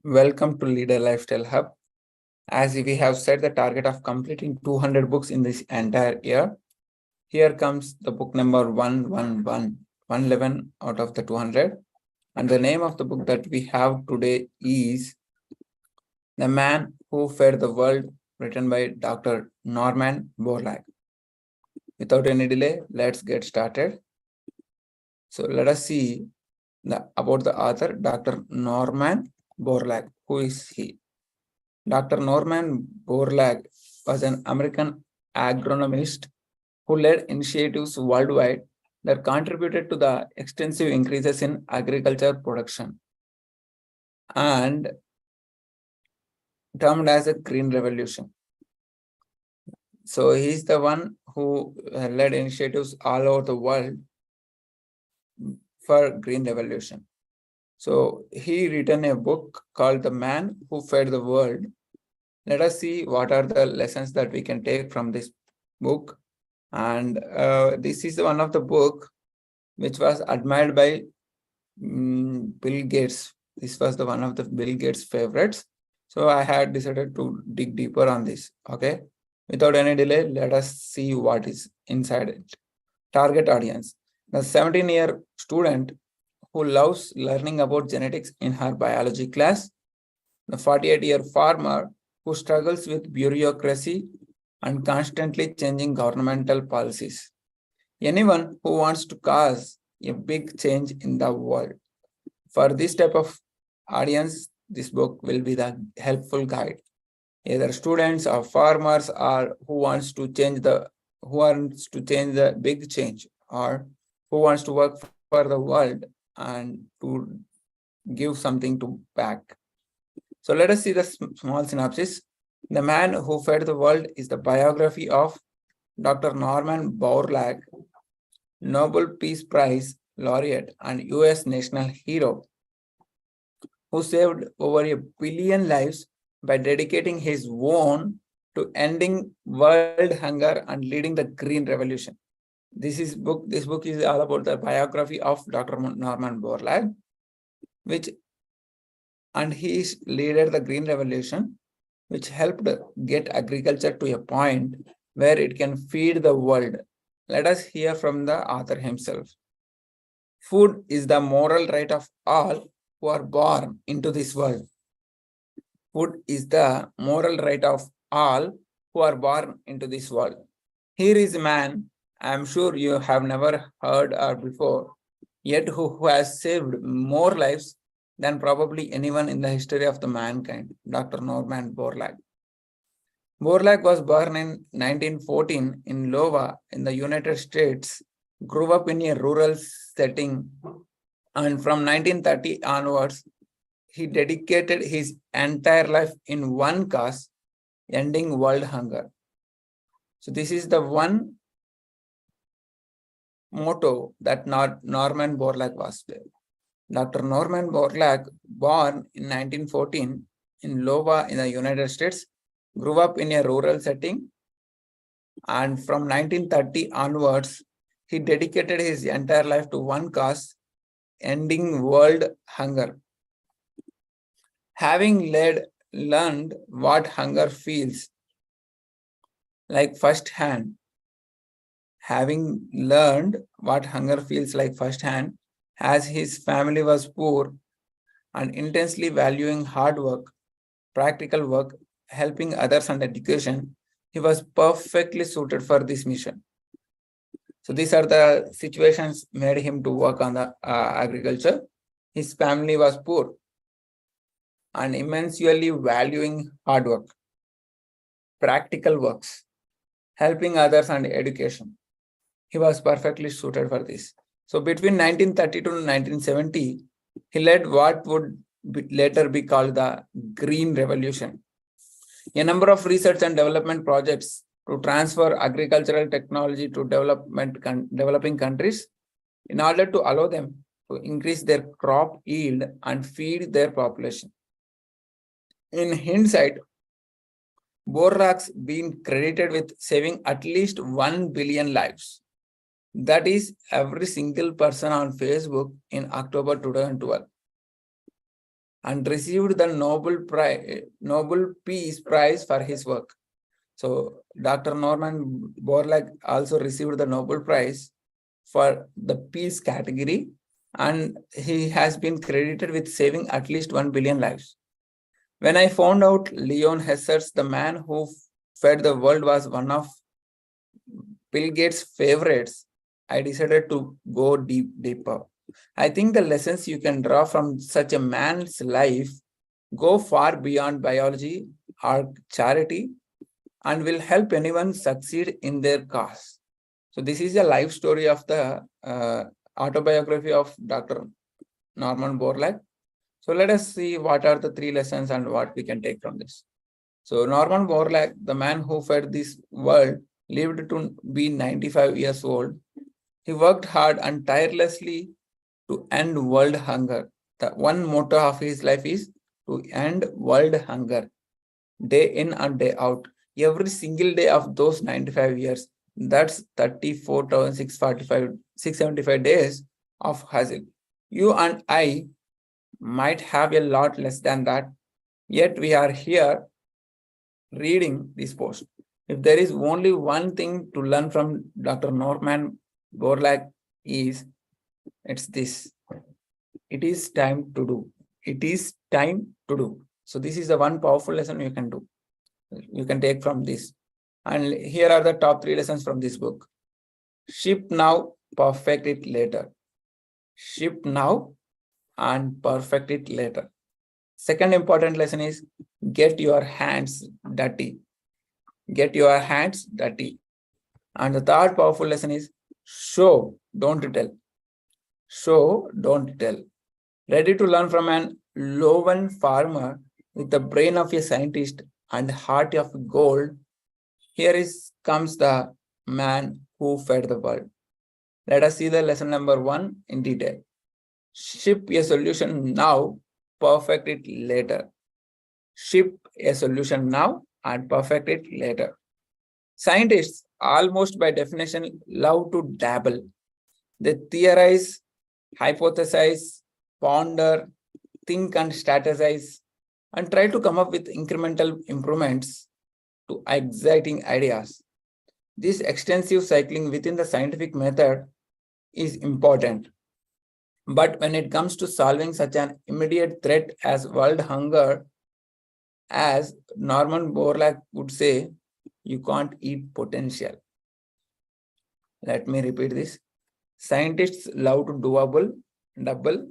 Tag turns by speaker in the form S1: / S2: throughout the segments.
S1: Welcome to Leader Lifestyle Hub. As we have set the target of completing 200 books in this entire year, here comes the book number 111 out of the 200. And the name of the book that we have today is The Man Who Fed the World, written by Dr. Norman Borlaug. Without any delay, let's get started. So let us see about the author, Dr. Norman Borlaug. Who is he? Dr. Norman Borlaug was an American agronomist who led initiatives worldwide that contributed to the extensive increases in agriculture production and termed as a Green Revolution. So he's the one who led initiatives all over the world for Green Revolution. So he written a book called The Man Who Fed the World. Let us see what are the lessons that we can take from this book. And this is one of the book which was admired by Bill Gates. This was the one of the Bill Gates favorites. So I had decided to dig deeper on this. Okay. Without any delay, let us see what is inside it. Target audience. The 17-year student who loves learning about genetics in her biology class. The 48-year farmer who struggles with bureaucracy and constantly changing governmental policies. Anyone who wants to cause a big change in the world. For this type of audience, this book will be the helpful guide. Either students or farmers or who wants to change the big change, or who wants to work for the world and to give something to back. So let us see the small synopsis. The Man Who Fed the World is the biography of Dr. Norman Borlaug, Nobel Peace Prize laureate and US national hero, who saved over 1 billion lives by dedicating his own to ending world hunger and leading the Green Revolution. This book is all about the biography of Dr. Norman Borlaug, and he led the Green Revolution, which helped get agriculture to a point where it can feed the world. Let us hear from the author himself. Food is the moral right of all who are born into this world. Food is the moral right of all who are born into this world. Here is a man I am sure you have never heard or before, yet who has saved more lives than probably anyone in the history of the mankind, Dr. Norman Borlaug. Borlaug was born in 1914 in Iowa in the United States, grew up in a rural setting, and from 1930 onwards, he dedicated his entire life in one cause, ending world hunger. So this is the one motto that Norman Borlaug was there. Dr. Norman Borlaug, born in 1914 in Iowa in the United States, grew up in a rural setting, and from 1930 onwards, he dedicated his entire life to one cause, ending world hunger. Having learned what hunger feels like firsthand, as his family was poor and intensely valuing hard work, practical work, helping others and education, he was perfectly suited for this mission. So these are the situations made him to work on the agriculture. His family was poor and immensely valuing hard work, practical works, helping others and education. He was perfectly suited for this. So between 1930 to 1970, he led what would later be called the Green Revolution. A number of research and development projects to transfer agricultural technology to developing countries in order to allow them to increase their crop yield and feed their population. In hindsight, Borlaug's been credited with saving at least 1 billion lives. That is every single person on Facebook in October 2012. and received the Nobel Peace Prize for his work. So Dr. Norman Borlaug also received the Nobel Prize for the peace category, and he has been credited with saving at least 1 billion lives. When I found out Leon Hesser's The Man Who Fed the World was one of Bill Gates' favorites, I decided to go deeper. I think the lessons you can draw from such a man's life go far beyond biology or charity and will help anyone succeed in their cause. So this is a life story of the autobiography of Dr. Norman Borlaug. So let us see what are the 3 lessons and what we can take from this. So Norman Borlaug, the man who fed this world, lived to be 95 years old. He worked hard and tirelessly to end world hunger. The one motto of his life is to end world hunger, day in and day out. Every single day of those 95 years, that's 675 days of hustle. You and I might have a lot less than that, yet we are here reading this post. If there is only one thing to learn from Dr. Norman Borlaug it's this. It is time to do. It is time to do. So this is the one powerful lesson you can do. You can take from this. And here are the top 3 lessons from this book. Ship now, perfect it later. Ship now and perfect it later. Second important lesson is get your hands dirty. Get your hands dirty. And the third powerful lesson is show, don't tell. Show, don't tell. Ready to learn from an lowland farmer with the brain of a scientist and heart of gold, here comes the man who fed the world. Let us see the lesson number 1 in detail. Ship a solution now, perfect it later. Ship a solution now and perfect it later. Scientists, almost by definition, love to dabble. They theorize, hypothesize, ponder, think and strategize, and try to come up with incremental improvements to exciting ideas. This extensive cycling within the scientific method is important. But when it comes to solving such an immediate threat as world hunger, as Norman Borlaug would say, you can't eat potential. Let me repeat this. Scientists love to double.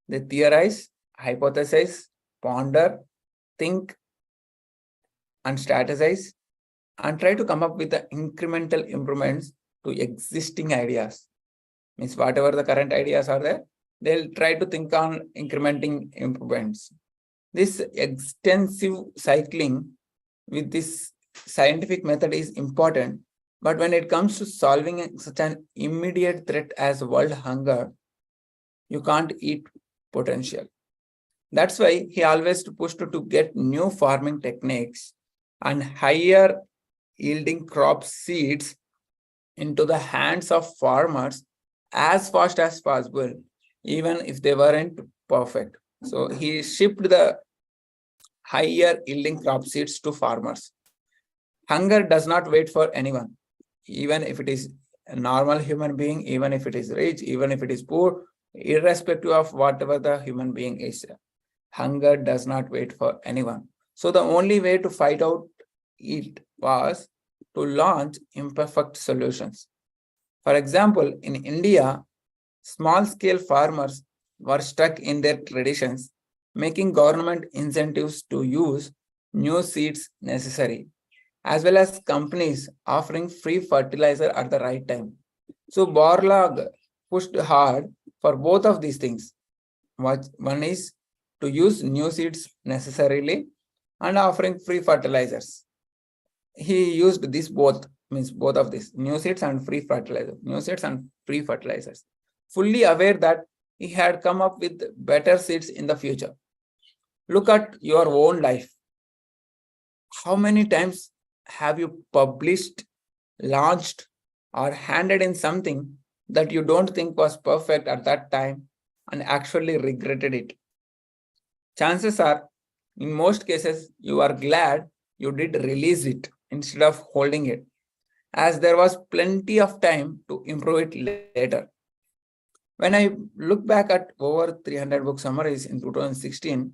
S1: They theorize, hypothesize, ponder, think, and strategize, and try to come up with the incremental improvements to existing ideas. Means whatever the current ideas are there, they'll try to think on incrementing improvements. This extensive cycling with this scientific method is important, but when it comes to solving such an immediate threat as world hunger, you can't eat potential. That's why he always pushed to get new farming techniques and higher yielding crop seeds into the hands of farmers as fast as possible, even if they weren't perfect. So he shipped the higher yielding crop seeds to farmers. Hunger does not wait for anyone, even if it is a normal human being, even if it is rich, even if it is poor, irrespective of whatever the human being is. Hunger does not wait for anyone. So the only way to fight out it was to launch imperfect solutions. For example, in India, small-scale farmers were stuck in their traditions, making government incentives to use new seeds necessary, as well as companies offering free fertilizer at the right time. So Borlaug pushed hard for both of these things. One is to use new seeds necessarily and offering free fertilizers. He used this both, means both of these, new seeds and free fertilizer, new seeds and free fertilizers, fully aware that he had come up with better seeds in the future. Look at your own life. How many times have you published, launched, or handed in something that you don't think was perfect at that time and actually regretted it? Chances are, in most cases, you are glad you did release it instead of holding it, as there was plenty of time to improve it later. When I look back at over 300 book summaries in 2016,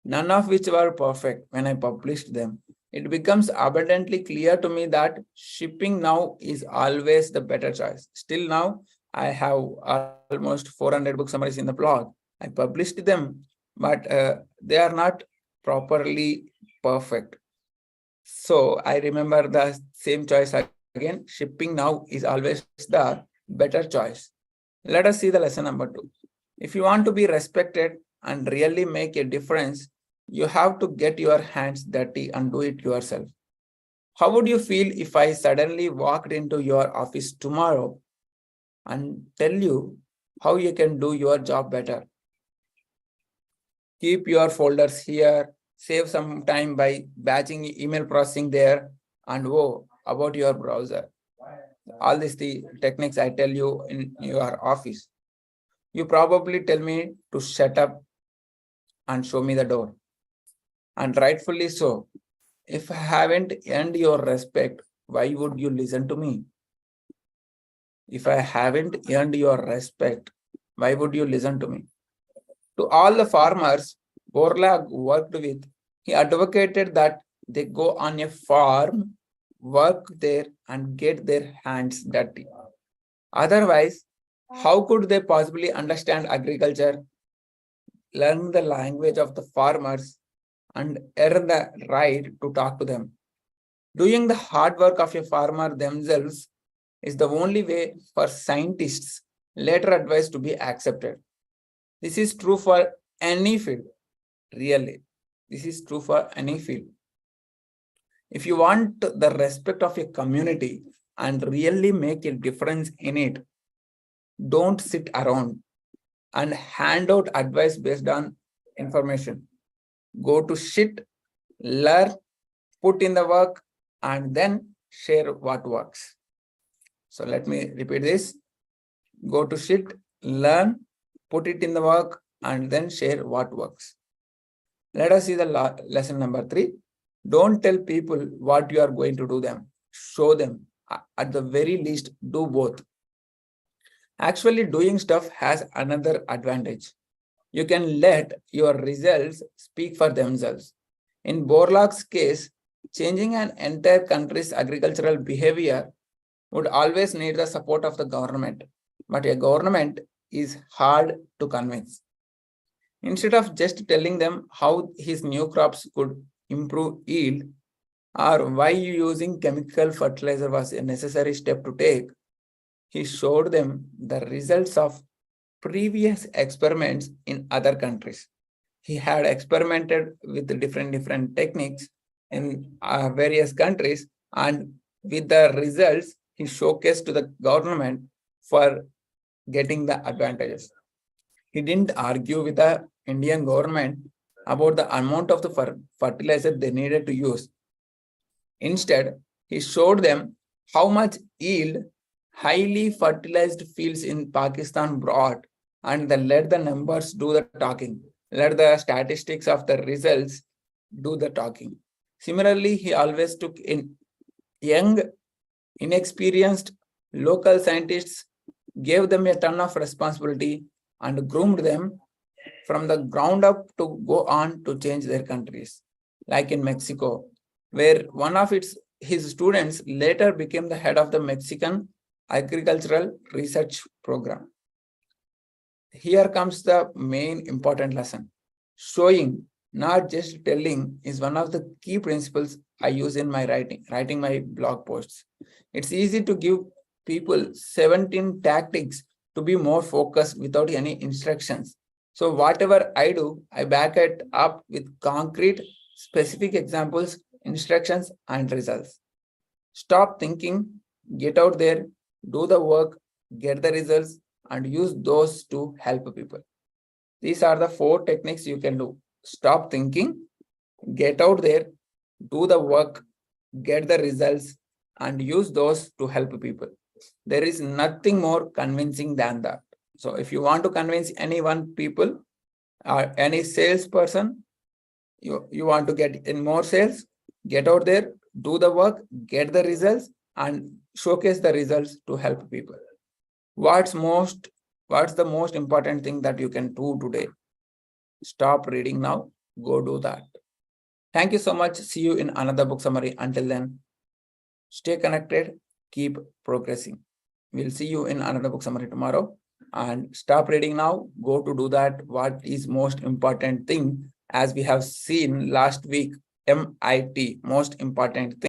S1: none of which were perfect when I published them, it becomes abundantly clear to me that shipping now is always the better choice. Still now, I have almost 400 book summaries in the blog. I published them, but they are not properly perfect. So I remember the same choice again. Shipping now is always the better choice. Let us see the lesson number 2. If you want to be respected and really make a difference, you have to get your hands dirty and do it yourself. How would you feel if I suddenly walked into your office tomorrow and tell you how you can do your job better? Keep your folders here, save some time by batching email processing there, and about your browser. All these the techniques I tell you in your office. You probably tell me to shut up and show me the door. And rightfully so. If I haven't earned your respect, why would you listen to me? If I haven't earned your respect, why would you listen to me? To all the farmers Borlaug worked with, he advocated that they go on a farm, work there, and get their hands dirty. Otherwise, how could they possibly understand agriculture, learn the language of the farmers, and earn the right to talk to them? Doing the hard work of a farmer themselves is the only way for scientists' later advice to be accepted. This is true for any field, really. This is true for any field. If you want the respect of a community and really make a difference in it, don't sit around and hand out advice based on information. Go to shit, learn, put in the work, and then share what works. So let me repeat this. Go to shit, learn, put it in the work, and then share what works. Let us see the lesson number 3. Don't tell people what you are going to do them. Show them. At the very least, do both. Actually, doing stuff has another advantage. You can let your results speak for themselves. In Borlaug's case, changing an entire country's agricultural behavior would always need the support of the government. But a government is hard to convince. Instead of just telling them how his new crops could improve yield or why using chemical fertilizer was a necessary step to take, he showed them the results of previous experiments in other countries. He had experimented with different techniques in various countries, and with the results, he showcased to the government for getting the advantages. He didn't argue with the Indian government about the amount of the fertilizer they needed to use. Instead, he showed them how much yield highly fertilized fields in Pakistan brought, and then let the numbers do the talking. Let the statistics of the results do the talking. Similarly, he always took in young, inexperienced local scientists, gave them a ton of responsibility, and groomed them from the ground up to go on to change their countries. Like in Mexico, where one of his students later became the head of the Mexican agricultural research program. Here comes the main important lesson. Showing, not just telling, is one of the key principles I use in my writing my blog posts. It's easy to give people 17 tactics to be more focused without any instructions. So whatever I do, I back it up with concrete, specific examples, instructions, and results. Stop thinking, get out there, do the work, get the results, and use those to help people. These are the 4 techniques you can do. Stop thinking, get out there, do the work, get the results, and use those to help people. There is nothing more convincing than that. So if you want to convince anyone people, Any salesperson, you want to get in more sales, get out there, do the work, get the results, and showcase the results to help people. What's the most important thing that you can do today? Stop reading now, go do that. Thank you so much. See you in another book summary. Until then, stay connected, keep progressing. We'll see you in another book summary tomorrow. And stop reading now, go to do that. What is most important thing, as we have seen last week, MIT, most important thing.